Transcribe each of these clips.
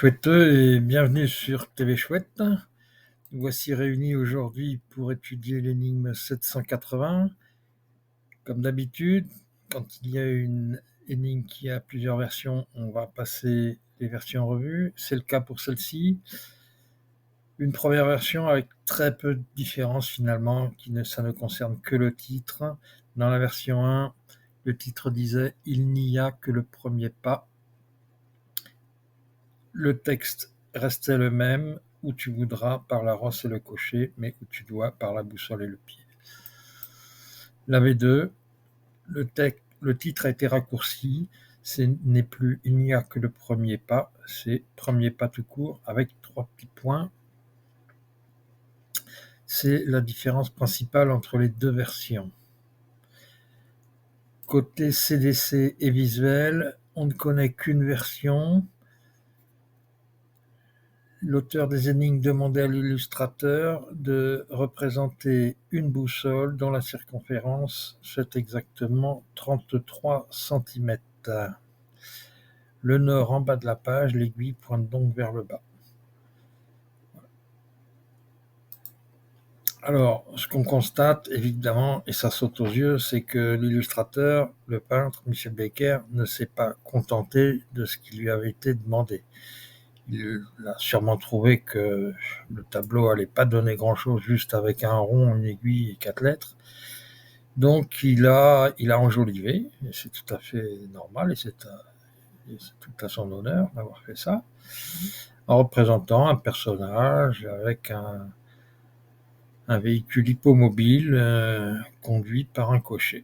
Chouetteux et bienvenue sur TV Chouette. Nous voici réunis aujourd'hui pour étudier l'énigme 780. Comme d'habitude, quand il y a une énigme qui a plusieurs versions, on va passer les versions en revue. C'est le cas pour celle-ci. Une première version avec très peu de différence finalement, ça ne concerne que le titre. Dans la version 1, le titre disait « Il n'y a que le premier pas ». Le texte restait le même, où tu voudras par la rosse et le cocher, mais où tu dois par la boussole et le pied. La V2, le titre a été raccourci, ce n'est plus il n'y a que le premier pas, c'est premier pas tout court avec 3 petits points. C'est la différence principale entre les deux versions. Côté CDC et visuel, on ne connaît qu'une version. L'auteur des énigmes demandait à l'illustrateur de représenter une boussole dont la circonférence fait exactement 33 cm. Le nord en bas de la page, l'aiguille pointe donc vers le bas. Alors, ce qu'on constate, évidemment, et ça saute aux yeux, c'est que l'illustrateur, le peintre, Michel Becker, ne s'est pas contenté de ce qui lui avait été demandé. Il a sûrement trouvé que le tableau allait pas donner grand-chose juste avec un rond, une aiguille et 4 lettres. Donc il a enjolivé, et c'est tout à fait normal, et c'est tout à son honneur d'avoir fait ça, en représentant un personnage avec un véhicule hippomobile conduit par un cocher.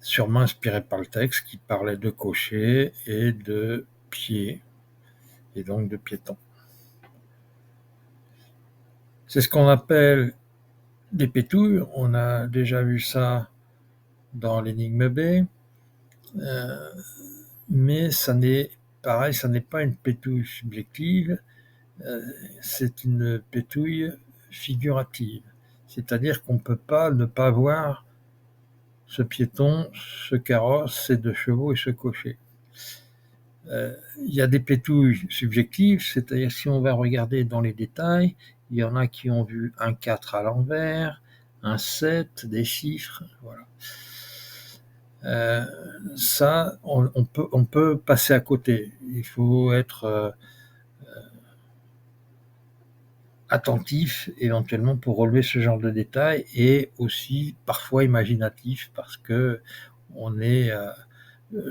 Sûrement inspiré par le texte qui parlait de cocher et de pied, et donc de piéton. C'est ce qu'on appelle des pétouilles. On a déjà vu ça dans l'énigme B, mais ça n'est pas une pétouille subjective, c'est une pétouille figurative. C'est-à-dire qu'on ne peut pas ne pas voir ce piéton, ce carrosse, ces 2 chevaux et ce cocher. Il y a des pétouilles subjectives, c'est-à-dire si on va regarder dans les détails, il y en a qui ont vu un 4 à l'envers, un 7, des chiffres, voilà. Ça, on peut passer à côté. Il faut être attentif éventuellement pour relever ce genre de détails et aussi parfois imaginatif parce que on est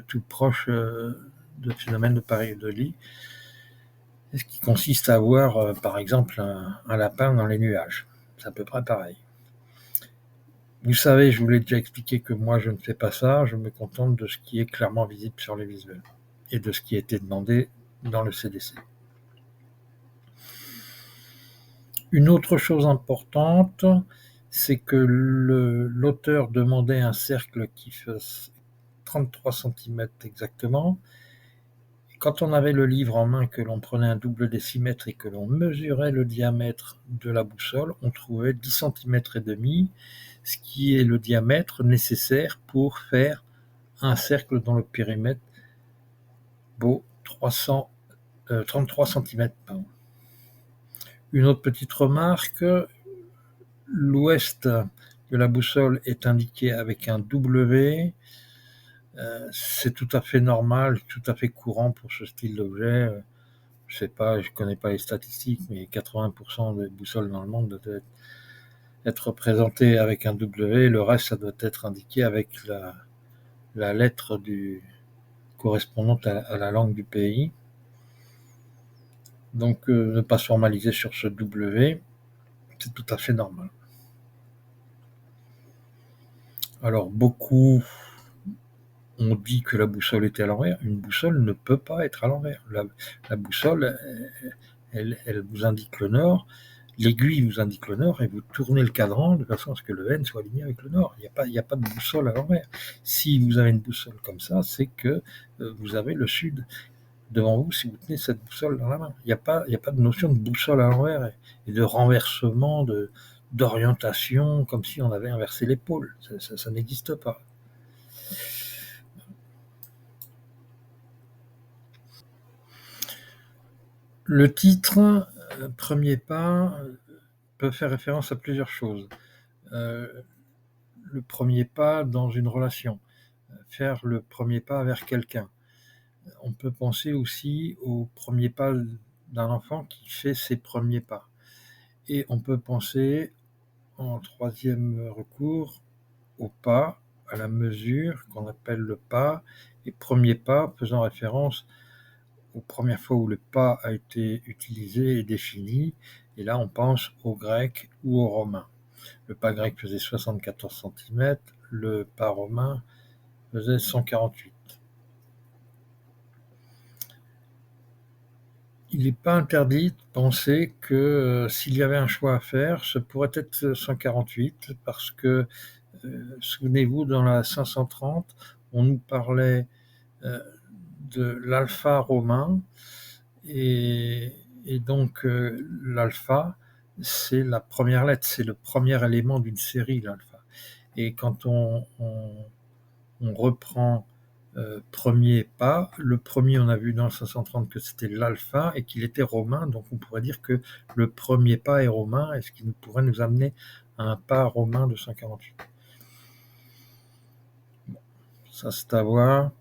tout proche de phénomènes de pareidolie, ce qui consiste à voir par exemple un lapin dans les nuages. C'est à peu près pareil. Vous savez, je vous l'ai déjà expliqué que moi je ne fais pas ça, je me contente de ce qui est clairement visible sur les visuels et de ce qui a été demandé dans le CDC. Une autre chose importante, c'est que l'auteur demandait un cercle qui fasse 33 cm exactement. Quand on avait le livre en main, que l'on prenait un double décimètre et que l'on mesurait le diamètre de la boussole, on trouvait 10 cm et demi, ce qui est le diamètre nécessaire pour faire un cercle dont le périmètre vaut 33 cm. Une autre petite remarque, l'ouest de la boussole est indiqué avec un W. C'est tout à fait normal, tout à fait courant pour ce style d'objet. Je sais pas, je connais pas les statistiques, mais 80% des boussoles dans le monde doivent être représentées avec un W. Le reste, ça doit être indiqué avec la lettre correspondante à la langue du pays. Donc, ne pas se formaliser sur ce W, c'est tout à fait normal. Alors, beaucoup ont dit que la boussole était à l'envers. Une boussole ne peut pas être à l'envers. La boussole, elle vous indique le nord, l'aiguille vous indique le nord, et vous tournez le cadran de façon à ce que le N soit aligné avec le nord. Il n'y a pas de boussole à l'envers. Si vous avez une boussole comme ça, c'est que vous avez le sud devant vous si vous tenez cette boussole dans la main. Il n'y a pas de notion de boussole à l'envers et de renversement, d'orientation, comme si on avait inversé les pôles. Ça n'existe pas. Le titre, premier pas, peut faire référence à plusieurs choses. Le premier pas dans une relation, faire le premier pas vers quelqu'un. On peut penser aussi au premier pas d'un enfant qui fait ses premiers pas. Et on peut penser, en troisième recours, au pas, à la mesure qu'on appelle le pas, et premier pas faisant référence aux premières fois où le pas a été utilisé et défini. Et là, on pense au grec ou au romain. Le pas grec faisait 74 cm, le pas romain faisait 148. Il n'est pas interdit de penser que s'il y avait un choix à faire, ce pourrait être 148 parce que, souvenez-vous, dans la 530, on nous parlait de l'alpha romain et donc l'alpha, c'est la première lettre, c'est le premier élément d'une série, l'alpha. Et quand on reprend premier pas, le premier, on a vu dans le 530 que c'était l'alpha et qu'il était romain, donc on pourrait dire que le premier pas est romain, et ce qui pourrait nous amener à un pas romain de 148. Bon, ça c'est à voir.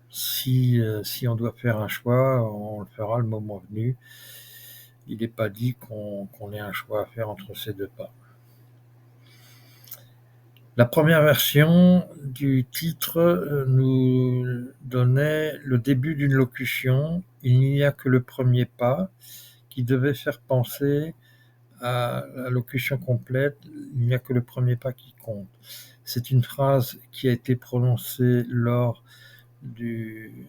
Si on doit faire un choix, on le fera le moment venu. Il n'est pas dit qu'on ait un choix à faire entre ces deux pas. La première version du titre nous donnait le début d'une locution. Il n'y a que le premier pas, qui devait faire penser à la locution complète. Il n'y a que le premier pas qui compte. C'est une phrase qui a été prononcée lors du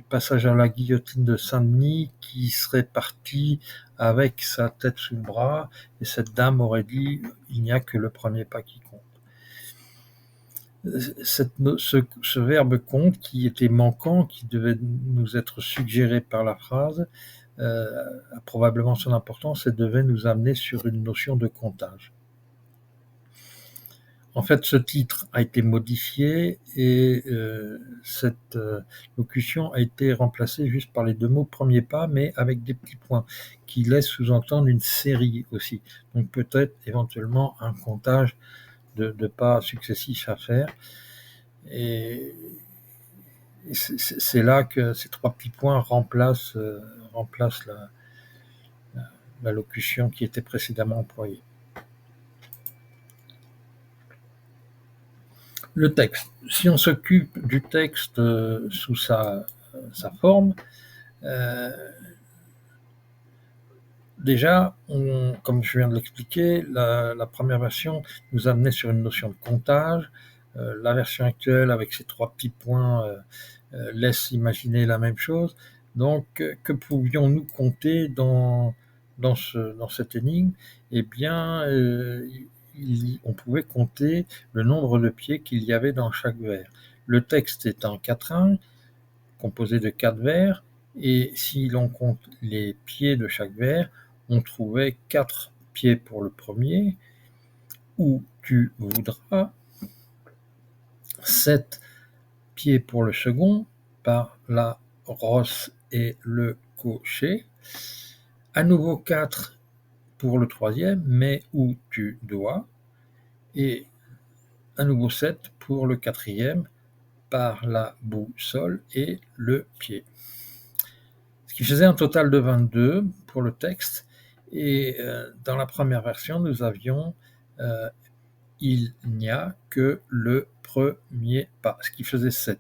passage à la guillotine de Saint-Denis, qui serait parti avec sa tête sous le bras, et cette dame aurait dit « il n'y a que le premier pas qui compte ». Ce verbe compte, qui était manquant, qui devait nous être suggéré par la phrase, a probablement son importance et devait nous amener sur une notion de comptage. En fait, ce titre a été modifié et cette locution a été remplacée juste par les deux mots premier pas, mais avec des petits points qui laissent sous-entendre une série aussi. Donc peut-être éventuellement un comptage de pas successifs à faire. Et c'est là que ces trois petits points remplacent la locution qui était précédemment employée. Le texte. Si on s'occupe du texte sous sa forme, déjà, comme je viens de l'expliquer, la première version nous amenait sur une notion de comptage. La version actuelle, avec ces trois petits points, laisse imaginer la même chose. Donc, que pouvions-nous compter dans cette énigme? Eh bien, on pouvait compter le nombre de pieds qu'il y avait dans chaque vers. Le texte est en quatrain, composé de 4 vers, et si l'on compte les pieds de chaque vers, on trouvait 4 pieds pour le premier, où tu voudras, 7 pieds pour le second, par la rosse et le cocher, à nouveau 4 pour le troisième, mais où tu dois, et à nouveau 7 pour le quatrième, par la boussole et le pied. Ce qui faisait un total de 22 pour le texte, et dans la première version, nous avions il n'y a que le premier pas, ce qui faisait 7.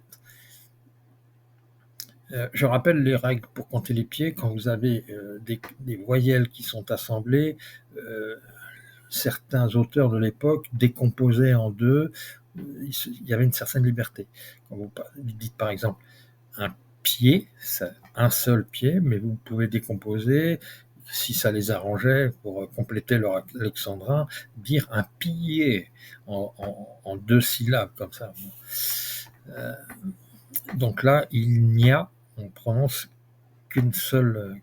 Je rappelle les règles pour compter les pieds. Quand vous avez des voyelles qui sont assemblées, certains auteurs de l'époque décomposaient en deux. Il y avait une certaine liberté. Quand vous dites par exemple un pied, c'est un seul pied, mais vous pouvez décomposer, si ça les arrangeait, pour compléter leur alexandrin, dire un pied en 2 syllabes, comme ça. Donc là, il n'y a, on prononce qu'une seule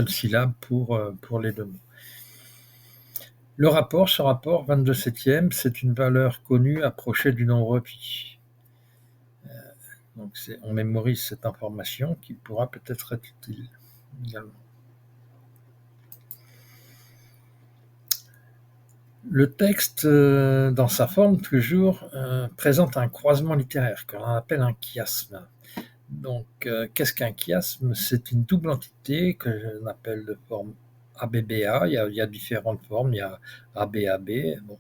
syllabe pour les deux mots. Ce rapport 22/7, c'est une valeur connue approchée du nombre pi. Donc on mémorise cette information qui pourra peut-être être utile également. Le texte, dans sa forme toujours, présente un croisement littéraire qu'on appelle un chiasme. Donc, qu'est-ce qu'un chiasme? C'est une double entité que l'on appelle de forme ABBA. Il y a différentes formes, il y a ABAB. Bon.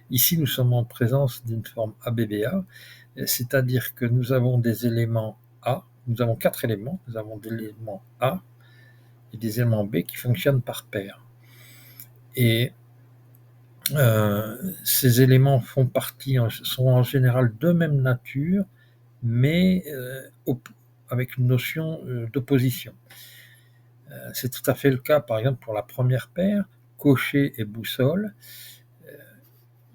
Ici, nous sommes en présence d'une forme ABBA, c'est-à-dire que nous avons des éléments A, nous avons 4 éléments, nous avons des éléments A et des éléments B qui fonctionnent par paire. Et ces éléments sont en général de même nature, mais avec une notion d'opposition. C'est tout à fait le cas, par exemple, pour la première paire, cocher et boussole.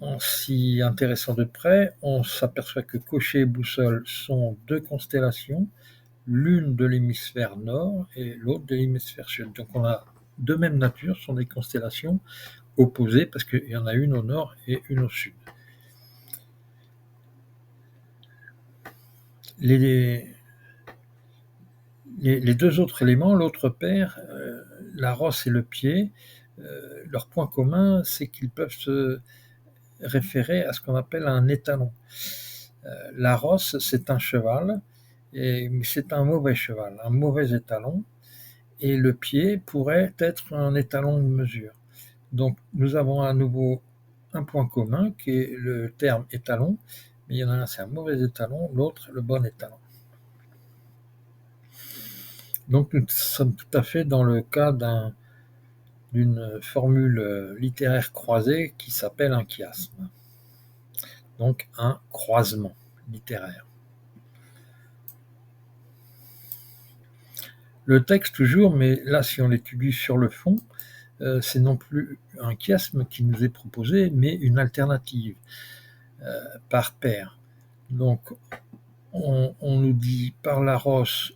En s'y intéressant de près, on s'aperçoit que cocher et boussole sont deux constellations, l'une de l'hémisphère nord et l'autre de l'hémisphère sud. Donc on a de même nature, sont des constellations opposées parce qu'il y en a une au nord et une au sud. Les deux autres éléments, l'autre paire, la rosse et le pied, leur point commun, c'est qu'ils peuvent se référer à ce qu'on appelle un étalon. La rosse, c'est un cheval, mais c'est un mauvais cheval, un mauvais étalon, et le pied pourrait être un étalon de mesure. Donc nous avons à nouveau un point commun qui est le terme étalon, mais il y en a un, c'est un mauvais étalon, l'autre, le bon étalon. Donc nous sommes tout à fait dans le cas d'une formule littéraire croisée qui s'appelle un chiasme. Donc un croisement littéraire. Le texte toujours, mais là si on l'étudie sur le fond, c'est non plus un chiasme qui nous est proposé, mais une alternative par paire. Donc on nous dit par la rosse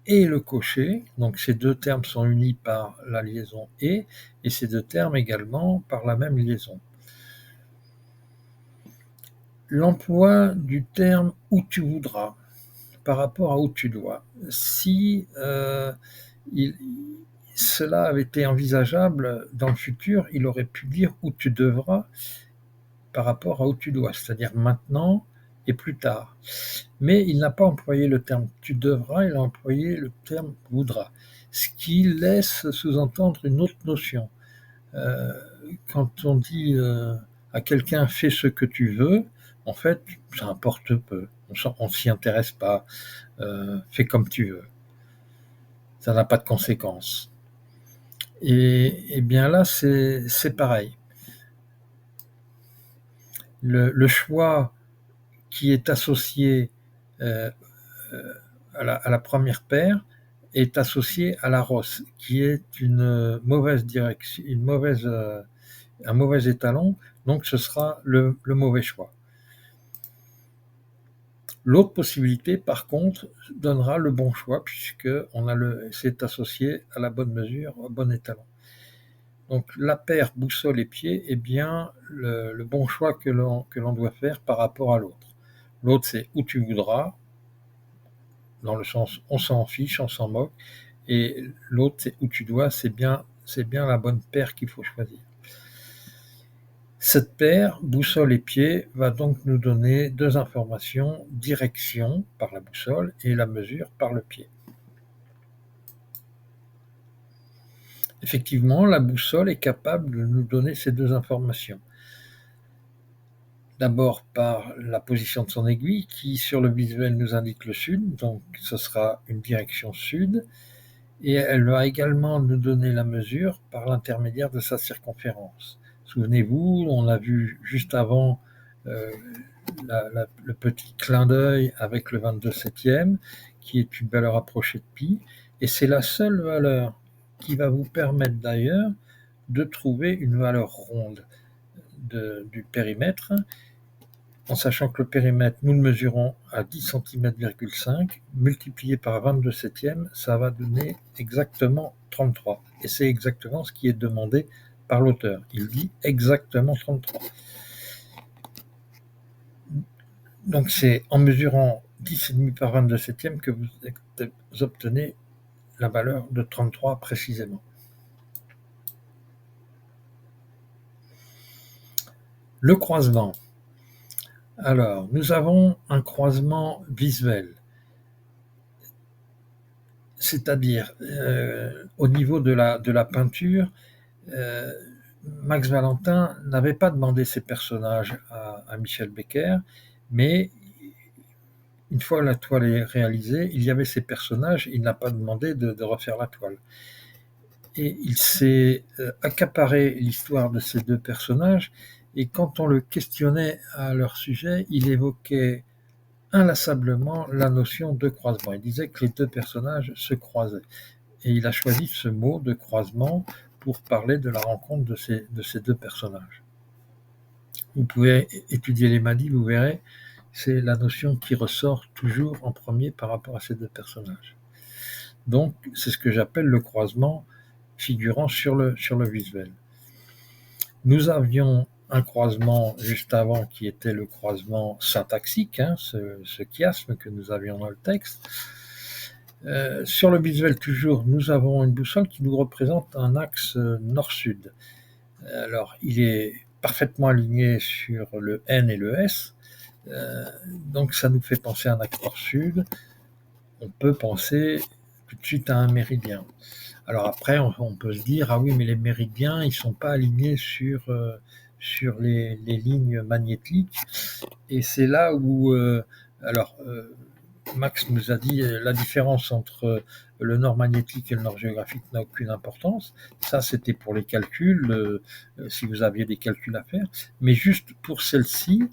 et le cocher, donc ces deux termes sont unis par la liaison et ces deux termes également par la même liaison. L'emploi du terme où tu voudras par rapport à où tu dois. Si cela avait été envisageable dans le futur, il aurait pu dire où tu devras par rapport à où tu dois, c'est-à-dire maintenant et plus tard. Mais il n'a pas employé le terme tu devras, il a employé le terme voudra, ce qui laisse sous-entendre une autre notion. Quand on dit à quelqu'un fais ce que tu veux, en fait, ça importe peu. On s'y intéresse pas. Fais comme tu veux. Ça n'a pas de conséquences. Et bien là, c'est pareil. Le choix qui est associé à la première paire est associé à la rosse, qui est une mauvaise direction, un mauvais étalon, donc ce sera le mauvais choix. L'autre possibilité, par contre, donnera le bon choix, puisque c'est associé à la bonne mesure, au bon étalon. Donc la paire boussole et pied est bien le bon choix que l'on doit faire par rapport à l'autre. L'autre, c'est où tu voudras, dans le sens on s'en fiche, on s'en moque, et l'autre, c'est où tu dois, c'est bien la bonne paire qu'il faut choisir. Cette paire, boussole et pied, va donc nous donner deux informations, direction par la boussole et la mesure par le pied. Effectivement, la boussole est capable de nous donner ces deux informations. D'abord par la position de son aiguille qui, sur le visuel, nous indique le sud, donc ce sera une direction sud, et elle va également nous donner la mesure par l'intermédiaire de sa circonférence. Souvenez-vous, on a vu juste avant le petit clin d'œil avec le 22/7, qui est une valeur approchée de pi, et c'est la seule valeur qui va vous permettre d'ailleurs de trouver une valeur ronde du périmètre, en sachant que le périmètre, nous le mesurons à 10 cm,5, multiplié par 22/7, ça va donner exactement 33. Et c'est exactement ce qui est demandé par l'auteur. Il dit exactement 33. Donc c'est en mesurant 10,5 par 22 septième que vous obtenez la valeur de 33 précisément. Le croisement. Alors, nous avons un croisement visuel, c'est-à-dire au niveau de la peinture, Max Valentin n'avait pas demandé ses personnages à Michel Becker, mais une fois la toile est réalisée, il y avait ces personnages, il n'a pas demandé de refaire la toile. Et il s'est accaparé l'histoire de ces deux personnages, et quand on le questionnait à leur sujet, il évoquait inlassablement la notion de croisement. Il disait que les deux personnages se croisaient. Et il a choisi ce mot de croisement pour parler de la rencontre de ces deux personnages. Vous pouvez étudier les Madi, vous verrez, c'est la notion qui ressort toujours en premier par rapport à ces deux personnages. Donc, c'est ce que j'appelle le croisement figurant sur le visuel. Nous avions un croisement juste avant qui était le croisement syntaxique, ce chiasme que nous avions dans le texte. Sur le visuel toujours, nous avons une boussole qui nous représente un axe nord-sud. Alors, il est parfaitement aligné sur le N et le S, donc ça nous fait penser à un axe nord-sud. On peut penser tout de suite à un méridien. Alors après, on peut se dire, ah oui, mais les méridiens, ils ne sont pas alignés sur les lignes magnétiques. Et c'est là où, Max nous a dit la différence entre le nord magnétique et le nord géographique n'a aucune importance. Ça, c'était pour les calculs, si vous aviez des calculs à faire. Mais juste pour celle-ci,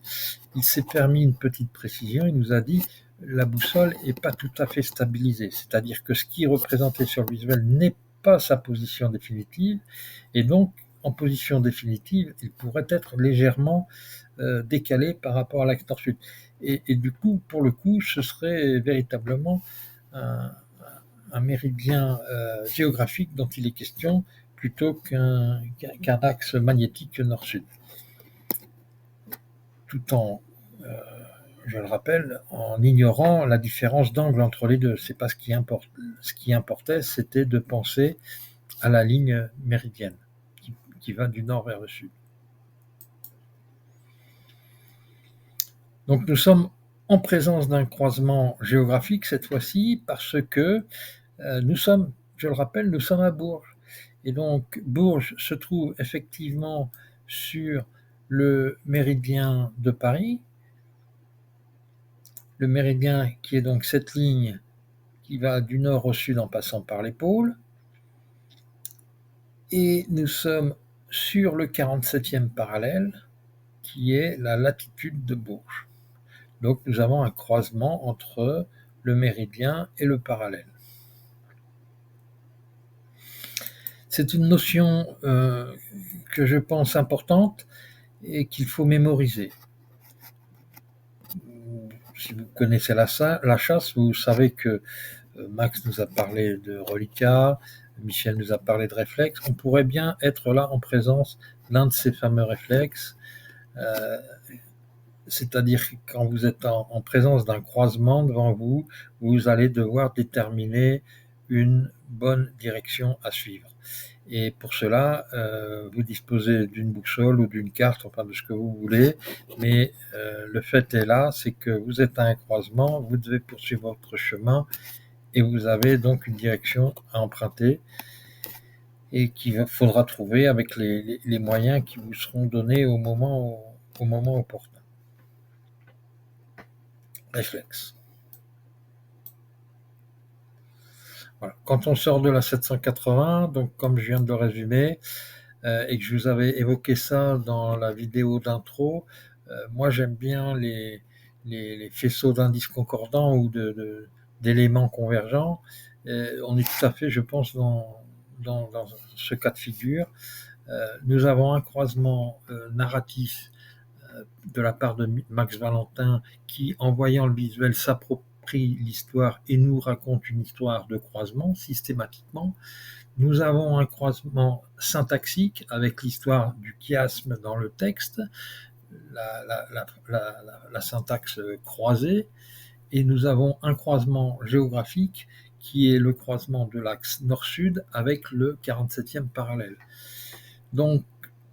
il s'est permis une petite précision. Il nous a dit la boussole n'est pas tout à fait stabilisée. C'est-à-dire que ce qui est représenté sur le visuel n'est pas sa position définitive. Et donc, en position définitive, il pourrait être légèrement décalé par rapport à l'axe nord-sud. Et du coup, pour le coup, ce serait véritablement un méridien géographique dont il est question plutôt qu'un axe magnétique nord-sud. Tout en, je le rappelle, en ignorant la différence d'angle entre les deux. C'est pas ce qui importe. Ce qui importait, c'était de penser à la ligne méridienne qui va du nord vers le sud. Donc nous sommes en présence d'un croisement géographique cette fois-ci parce que nous sommes, je le rappelle, nous sommes à Bourges. Et donc Bourges se trouve effectivement sur le méridien de Paris, le méridien qui est donc cette ligne qui va du nord au sud en passant par les pôles. Et nous sommes sur le 47e parallèle qui est la latitude de Bourges. Donc nous avons un croisement entre le méridien et le parallèle. C'est une notion que je pense importante et qu'il faut mémoriser. Si vous connaissez la chasse, vous savez que Max nous a parlé de reliquat, Michel nous a parlé de réflexe. On pourrait bien être là en présence d'un de ces fameux réflexes. C'est-à-dire que quand vous êtes en présence d'un croisement devant vous, vous allez devoir déterminer une bonne direction à suivre. Et pour cela, vous disposez d'une boussole ou d'une carte, enfin de ce que vous voulez, mais le fait est là, c'est que vous êtes à un croisement, vous devez poursuivre votre chemin et vous avez donc une direction à emprunter et qu'il faudra trouver avec les moyens qui vous seront donnés au moment opportun. Réflexe. Voilà. Quand on sort de la 780, donc comme je viens de le résumer, et que je vous avais évoqué ça dans la vidéo d'intro, moi j'aime bien les faisceaux d'indices concordants ou d'éléments convergents. On est tout à fait, je pense, dans ce cas de figure. Nous avons un croisement narratif de la part de Max Valentin qui, en voyant le visuel, s'approprie l'histoire et nous raconte une histoire de croisement systématiquement. Nous avons un croisement syntaxique avec l'histoire du chiasme dans le texte, la syntaxe croisée, et nous avons un croisement géographique qui est le croisement de l'axe nord-sud avec le 47e parallèle. Donc,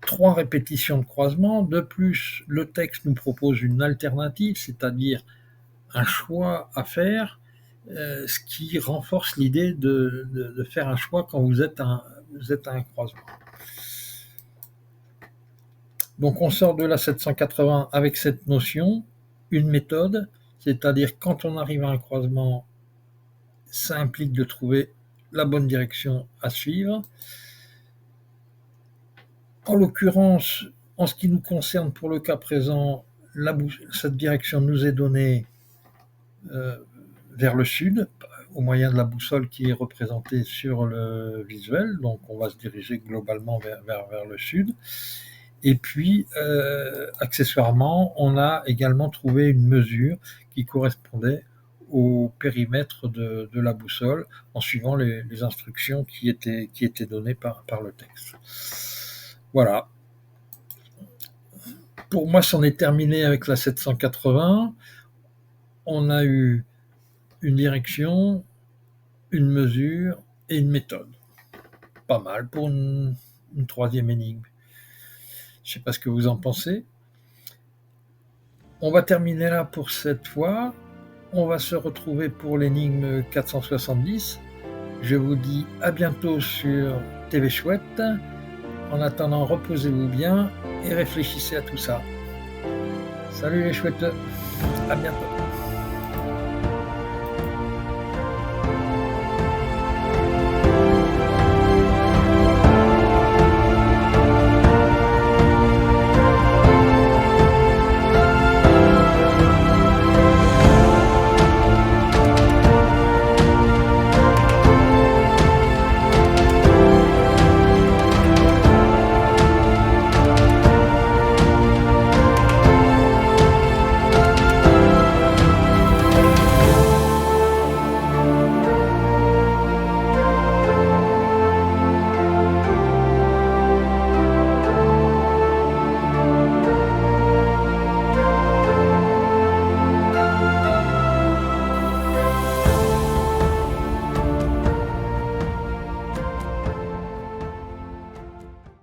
3 répétitions de croisement. De plus, le texte nous propose une alternative, c'est-à-dire un choix à faire, ce qui renforce l'idée de faire un choix quand vous êtes à un croisement. Donc on sort de la 780 avec cette notion, une méthode, c'est-à-dire quand on arrive à un croisement, ça implique de trouver la bonne direction à suivre. En l'occurrence, en ce qui nous concerne pour le cas présent, cette direction nous est donnée vers le sud, au moyen de la boussole qui est représentée sur le visuel, donc on va se diriger globalement vers le sud. Et puis, accessoirement, on a également trouvé une mesure qui correspondait au périmètre de la boussole en suivant les instructions qui étaient données par le texte. Voilà. Pour moi, c'en est terminé avec la 780. On a eu une direction, une mesure et une méthode. Pas mal pour une troisième énigme. Je ne sais pas ce que vous en pensez. On va terminer là pour cette fois. On va se retrouver pour l'énigme 470. Je vous dis à bientôt sur TV Chouette. En attendant, reposez-vous bien et réfléchissez à tout ça. Salut les chouettes, à bientôt.